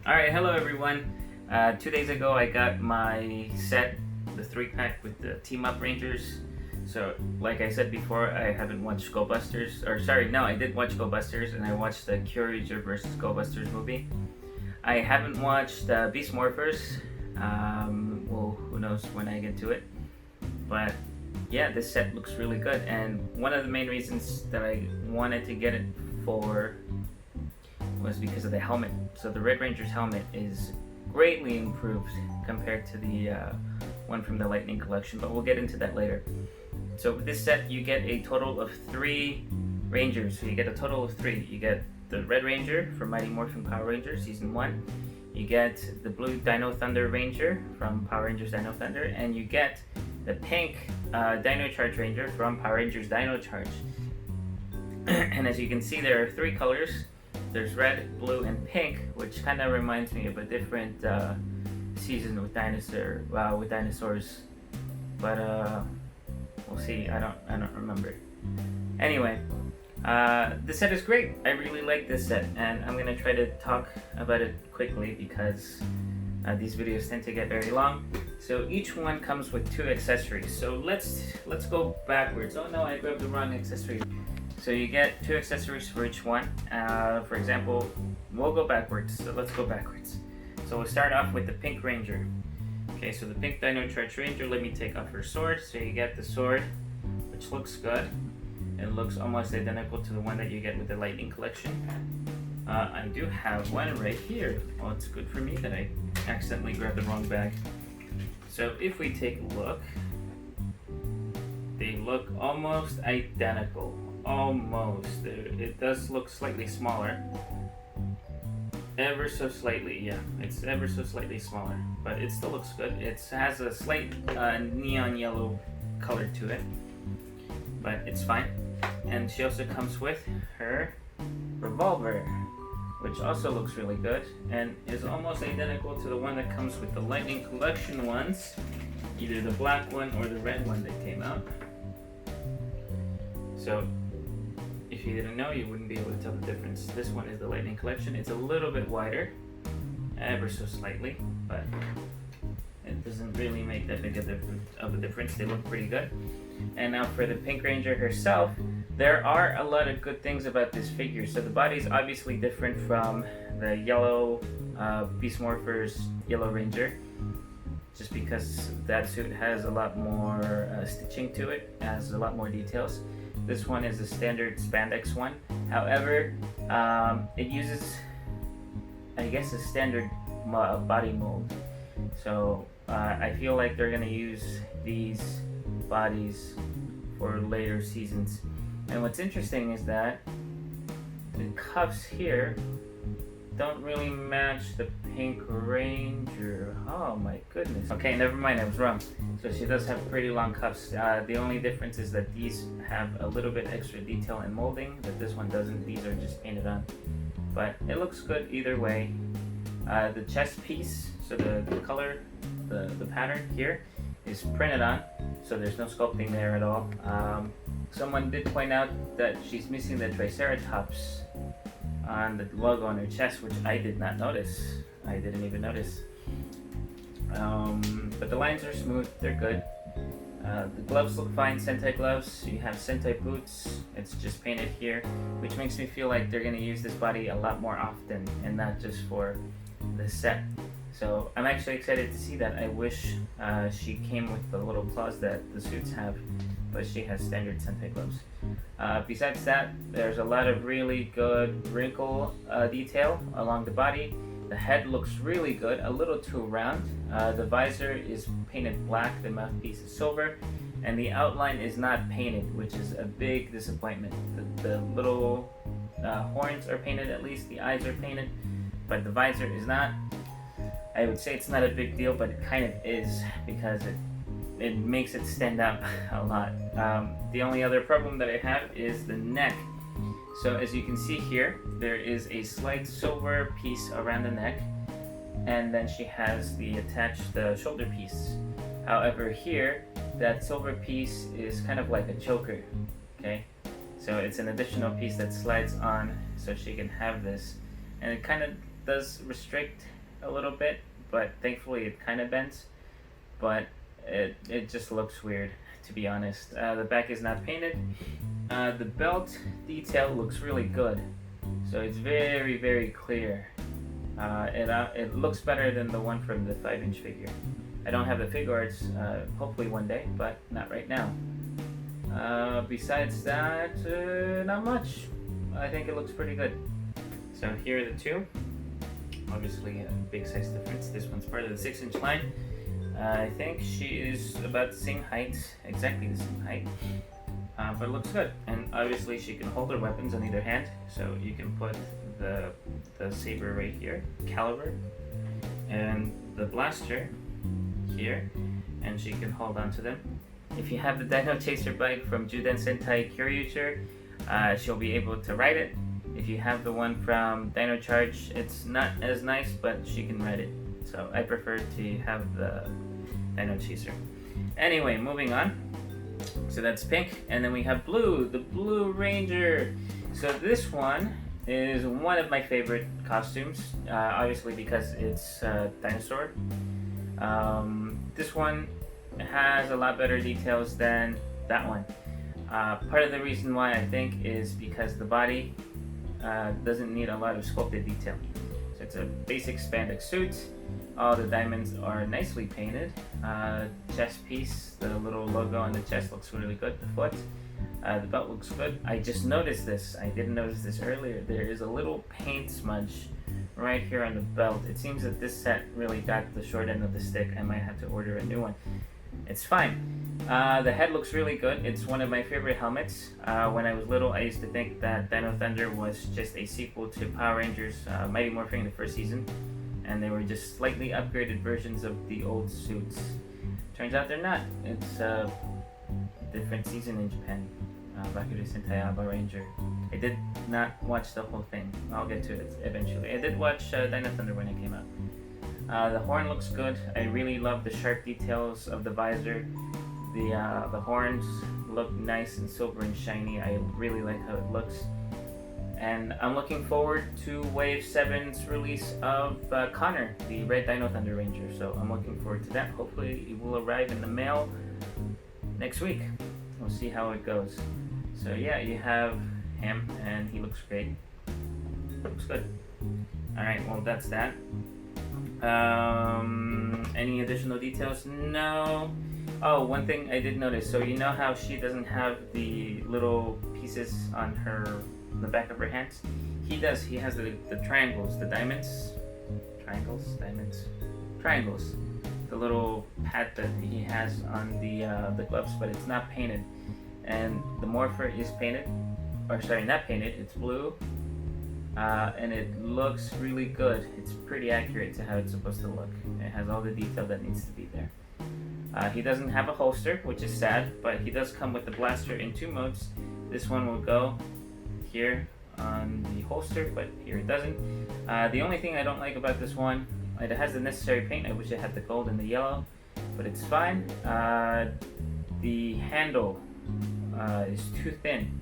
Alright, hello everyone. 2 days ago I got my set, the 3-pack with the Team Up Rangers. So, like I said before, I haven't watched Go-Busters, or sorry, no, I did watch Go-Busters and I watched the Curager versus Go-Busters movie. I haven't watched Beast Morphers. Well, who knows when I get to it. But yeah, this set looks really good, and one of the main reasons that I wanted to get it for was because of the helmet. So the Red Ranger's helmet is greatly improved compared to the one from the Lightning collection, but we'll get into that later. So with this set, you get a total of 3 Rangers. So you get a total of 3. You get the Red Ranger from Mighty Morphin Power Rangers Season 1. You get the Blue Dino Thunder Ranger from Power Rangers Dino Thunder, and you get the pink Dino Charge Ranger from Power Rangers Dino Charge. And as you can see, there are 3 colors. There's red, blue, and pink, which kind of reminds me of a different season with dinosaurs. But we'll see. I don't remember. Anyway, the set is great. I really like this set, and I'm gonna try to talk about it quickly because these videos tend to get very long. So each one comes with 2 accessories. So let's go backwards. Oh no, I grabbed the wrong accessory. So you get 2 accessories for each one. For example, we'll go backwards. So let's go backwards. So we'll start off with the Pink Ranger. Okay, so the Pink Dino Charge Ranger, let me take off her sword. So you get the sword, which looks good. It looks almost identical to the one that you get with the Lightning collection. I do have one right here. Well, it's good for me that I accidentally grabbed the wrong bag. So if we take a look, they look almost identical. Almost. It does look slightly smaller. Ever so slightly, yeah. It's ever so slightly smaller, but it still looks good. It has a slight neon yellow color to it, but it's fine. And she also comes with her revolver, which also looks really good and is almost identical to the one that comes with the Lightning collection ones, either the black one or the red one that came out. So if you didn't know, you wouldn't be able to tell the difference. This one is the Lightning collection. It's a little bit wider, ever so slightly, but it doesn't really make that big of a difference. They look pretty good. And now for the Pink Ranger herself, there are a lot of good things about this figure. So the body is obviously different from the yellow Beast Morphers Yellow Ranger, just because that suit has a lot more stitching to it, has a lot more details. This one is a standard spandex one. However, it uses, I guess, a standard body mold. So I feel like they're gonna use these bodies for later seasons. And what's interesting is that the cuffs here don't really match the Pink Ranger. Oh my goodness. Okay, never mind, I was wrong. So she does have pretty long cuffs. The only difference is that these have a little bit extra detail and molding that this one doesn't. These are just painted on. But it looks good either way. The chest piece, so the color, the pattern here is printed on, so there's no sculpting there at all. Someone did point out that she's missing the Triceratops on the logo on her chest, which I did not notice. I didn't even notice. But the lines are smooth, they're good. The gloves look fine, Sentai gloves. You have Sentai boots, it's just painted here, which makes me feel like they're gonna use this body a lot more often and not just for the set. So I'm actually excited to see that. I wish she came with the little claws that the suits have, but she has standard Sentai gloves. Besides that, there's a lot of really good wrinkle detail along the body. The head looks really good, a little too round. The visor is painted black, the mouthpiece is silver, and the outline is not painted, which is a big disappointment. The little horns are painted, at least the eyes are painted, but the visor is not. I would say it's not a big deal, but it kind of is because it makes it stand out a lot. The only other problem that I have is the neck. So as you can see here, there is a slight silver piece around the neck, and then she has the attached shoulder piece. However, here, that silver piece is kind of like a choker, okay? So it's an additional piece that slides on so she can have this. And it kind of does restrict a little bit, but thankfully it kind of bends. But it just looks weird, to be honest. The back is not painted. The belt detail looks really good, so it's very, very clear. It looks better than the one from the 5-inch figure. I don't have the figure arts, hopefully one day, but not right now. Besides that, not much. I think it looks pretty good. So here are the two. Obviously a big size difference. This one's part of the 6-inch line. I think she is about the same height, exactly the same height. But it looks good. And obviously she can hold her weapons on either hand. So you can put the saber right here, caliber, and the blaster here, and she can hold on to them. If you have the Dino Chaser bike from Juden Sentai Kyoryuger, she'll be able to ride it. If you have the one from Dino Charge, it's not as nice, but she can ride it. So I prefer to have the Dino Chaser. Anyway, moving on. So that's pink, and then we have blue, the Blue Ranger. So this one is one of my favorite costumes, obviously because it's a dinosaur. This one has a lot better details than that one. Part of the reason why I think is because the body doesn't need a lot of sculpted detail. So it's a basic spandex suit. All the diamonds are nicely painted. Chest piece, the little logo on the chest looks really good. The foot, the belt looks good. I just noticed this. I didn't notice this earlier. There is a little paint smudge right here on the belt. It seems that this set really got the short end of the stick. I might have to order a new one. It's fine. The head looks really good. It's one of my favorite helmets. When I was little, I used to think that Dino Thunder was just a sequel to Power Rangers Mighty Morphin the first season, and they were just slightly upgraded versions of the old suits. Turns out they're not. It's a different season in Japan. Bakure Sentai Aba Ranger. I did not watch the whole thing. I'll get to it eventually. I did watch Dino Thunder when it came out. The horn looks good. I really love the sharp details of the visor. The horns look nice and silver and shiny. I really like how it looks. And I'm looking forward to Wave 7's release of Connor, the Red Dino Thunder Ranger. So I'm looking forward to that. Hopefully it will arrive in the mail next week. We'll see how it goes. So yeah, you have him and he looks great. Looks good. Alright, well that's that. Any additional details? No. Oh, one thing I did notice. So you know how she doesn't have the little pieces on the back of her hands? He does. He has the triangles, the diamonds. Triangles. The little pad that he has on the gloves, but it's not painted. And the Morpher is painted. Or sorry, not painted. It's blue. And it looks really good. It's pretty accurate to how it's supposed to look. It has all the detail that needs to be there. He doesn't have a holster, which is sad, but he does come with the blaster in 2 modes. This one will go here on the holster, but here it doesn't. The only thing I don't like about this one, it has the necessary paint. I wish it had the gold and the yellow, but it's fine. The handle is too thin.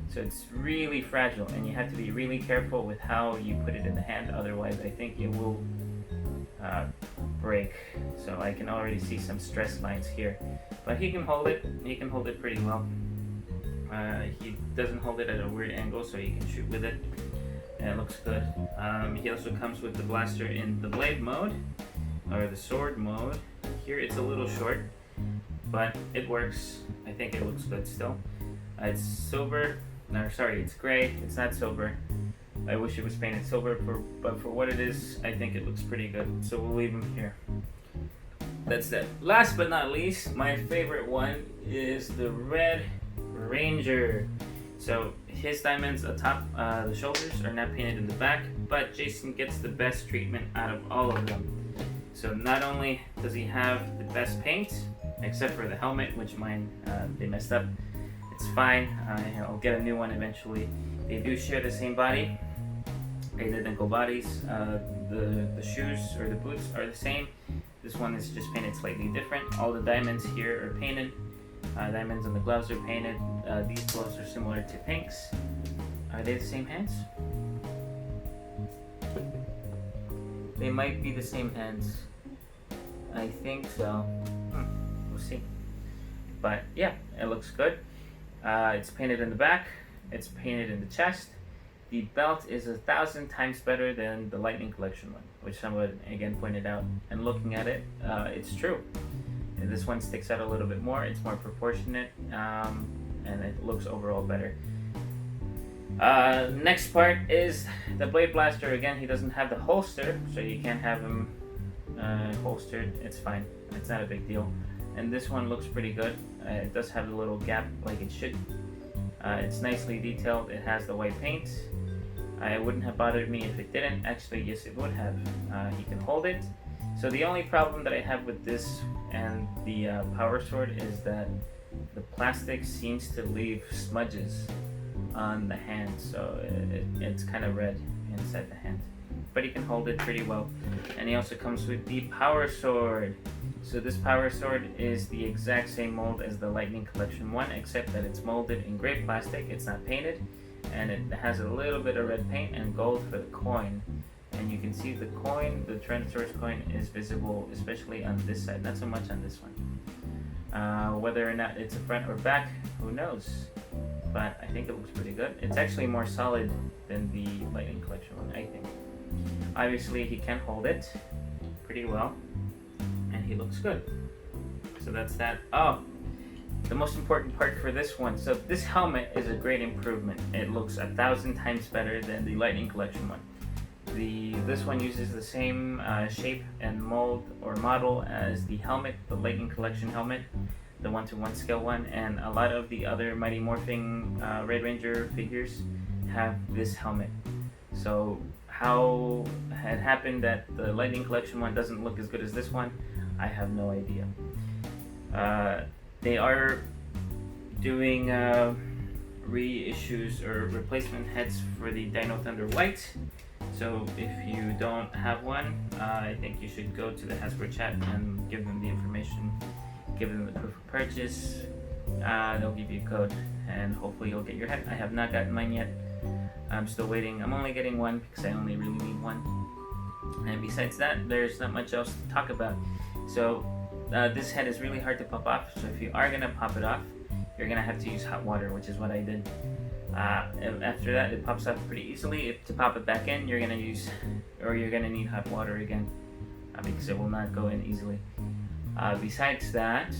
So it's really fragile, and you have to be really careful with how you put it in the hand, otherwise I think it will break. So I can already see some stress lines here. But he can hold it pretty well. He doesn't hold it at a weird angle, so you can shoot with it. And it looks good. He also comes with the blaster in the blade mode, or the sword mode. Here it's a little short, but it works. I think it looks good still. It's silver. No, sorry, it's gray. It's not silver. I wish it was painted silver, but for what it is, I think it looks pretty good. So we'll leave him here. That's it. Last but not least, my favorite one is the Red Ranger. So his diamonds atop the shoulders are not painted in the back, but Jason gets the best treatment out of all of them. So not only does he have the best paint, except for the helmet, which mine, they messed up. It's fine. I'll get a new one eventually. They do share the same body, identical bodies. The shoes or the boots are the same. This one is just painted slightly different. All the diamonds here are painted. Diamonds on the gloves are painted. These gloves are similar to Pink's. Are they the same hands? They might be the same hands. I think so. We'll see. But yeah, it looks good. It's painted in the back. It's painted in the chest. The belt is 1,000 times better than the Lightning Collection one, which someone again pointed out. And looking at it, it's true. And this one sticks out a little bit more. It's more proportionate, and it looks overall better. Next part is the Blade Blaster. Again, he doesn't have the holster, so you can't have him holstered. It's fine. It's not a big deal. And this one looks pretty good. It does have a little gap like it should. It's nicely detailed. It has the white paint. It wouldn't have bothered me if it didn't. Actually, yes, it would have. He can hold it. So the only problem that I have with this and the Power Sword is that the plastic seems to leave smudges on the hand, so it's kind of red inside the hand. But he can hold it pretty well. And he also comes with the Power Sword. So this Power Sword is the exact same mold as the Lightning Collection one, except that it's molded in gray plastic. It's not painted, and it has a little bit of red paint and gold for the coin. And you can see the coin, the Tyrannosaurus coin, is visible, especially on this side, not so much on this one. Whether or not it's a front or back, who knows? But I think it looks pretty good. It's actually more solid than the Lightning Collection one, I think. Obviously, he can hold it pretty well, and he looks good. So that's that. Oh, the most important part for this one. So this helmet is a great improvement. It looks 1,000 times better than the Lightning Collection one. This one uses the same shape and mold or model as the helmet, the Lightning Collection helmet, the 1-to-1 scale one, and a lot of the other Mighty Morphing Red Ranger figures have this helmet. So how it happened that the Lightning Collection one doesn't look as good as this one, I have no idea. They are doing reissues or replacement heads for the Dino Thunder White. So if you don't have one, I think you should go to the Hasbro chat and give them the information, give them the proof of purchase. They'll give you a code, and hopefully you'll get your head. I have not gotten mine yet. I'm still waiting. I'm only getting one because I only really need one. And besides that, there's not much else to talk about. So this head is really hard to pop off. So if you are gonna pop it off, you're gonna have to use hot water, which is what I did. After that, it pops off pretty easily. To pop it back in, you're gonna need hot water again, because it will not go in easily. Besides that,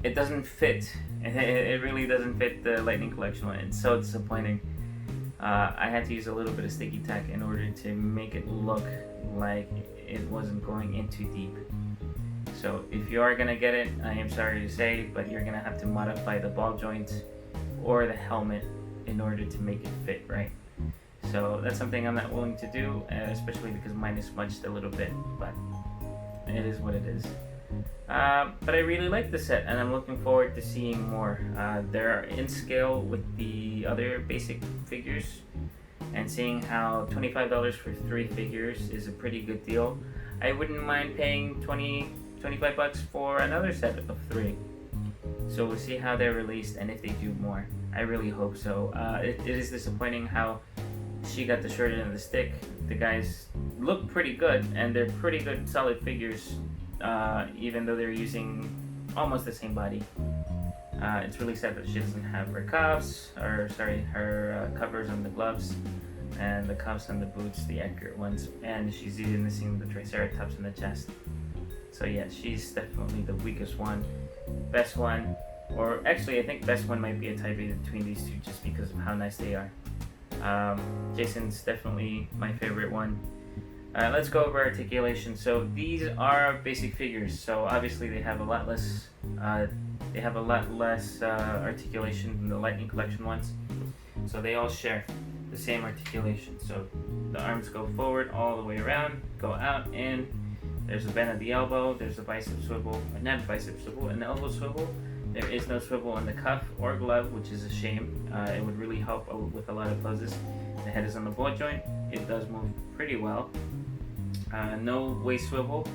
it doesn't fit. It really doesn't fit the Lightning Collection one. It's so disappointing. I had to use a little bit of sticky tack in order to make it look like it wasn't going in too deep. So if you are gonna get it, I am sorry to say, but you're gonna have to modify the ball joint or the helmet in order to make it fit right. So that's something I'm not willing to do, especially because mine is smudged a little bit, but it is what it is. But I really like the set, and I'm looking forward to seeing more. They're in scale with the other basic figures, and seeing how $25 for 3 figures is a pretty good deal. I wouldn't mind paying $25 for another set of 3. So we'll see how they're released and if they do more. I really hope so. It is disappointing how she got the short end of the stick. The guys look pretty good, and they're pretty good solid figures, even though they're using almost the same body. It's really sad that she doesn't have her cuffs, her covers on the gloves, and the cuffs on the boots, the accurate ones, and she's even missing the Triceratops in the chest. So yeah, she's definitely the weakest one. Best one, or actually I think best one might be a tie between these two just because of how nice they are. Jason's definitely my favorite one. Let's go over articulation. So these are basic figures, so obviously they have a lot less articulation than the Lightning Collection ones. So they all share the same articulation. So the arms go forward all the way around, go out, in. There's a bend at the elbow, there's a bicep swivel, not bicep swivel, an elbow swivel. There is no swivel on the cuff or glove, which is a shame. It would really help with a lot of poses. The head is on the ball joint. It does move pretty well. No waist swivel.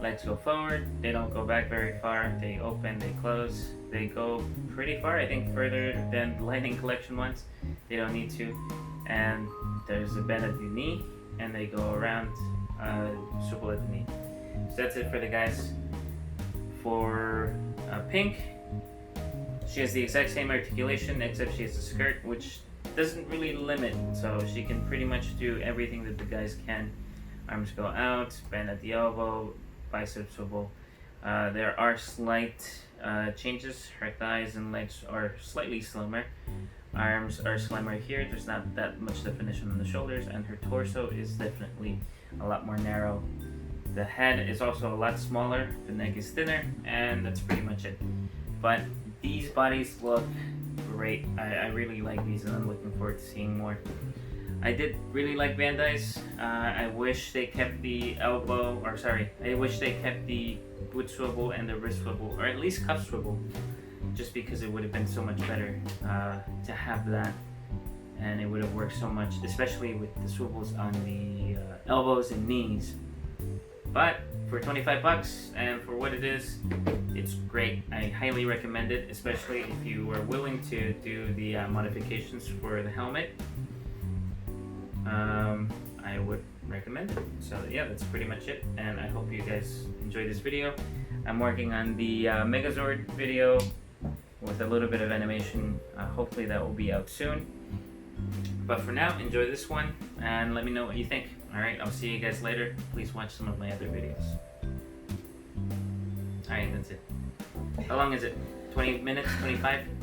Legs go forward. They don't go back very far. They open, they close. They go pretty far, I think further than the Lightning Collection ones. They don't need to. And there's a bend at the knee, and they go around swivel at the knee. So that's it for the guys. For Pink, she has the exact same articulation except she has a skirt, which doesn't really limit, so she can pretty much do everything that the guys can. Arms go out, bend at the elbow, biceps swivel. There are slight changes. Her thighs and legs are slightly slimmer. Arms are slimmer here. There's not that much definition on the shoulders, and her torso is definitely a lot more narrow. The head is also a lot smaller. The neck is thinner, and that's pretty much it. But these bodies look great. I really like these, and I'm looking forward to seeing more. I did really like Bandai's. I wish they kept the I wish they kept the boot swivel and the wrist swivel, or at least cuff swivel, just because it would have been so much better to have that, and it would have worked so much, especially with the swivels on the elbows and knees. But for 25 bucks and for what it is, it's great. I highly recommend it, especially if you are willing to do the modifications for the helmet. I would recommend it. So yeah, that's pretty much it, and I hope you guys enjoyed this video. I'm working on the Megazord video with a little bit of animation. Hopefully that will be out soon. But for now, enjoy this one and let me know what you think. Alright, I'll see you guys later. Please watch some of my other videos. Alright, that's it. How long is it? 20 minutes? 25?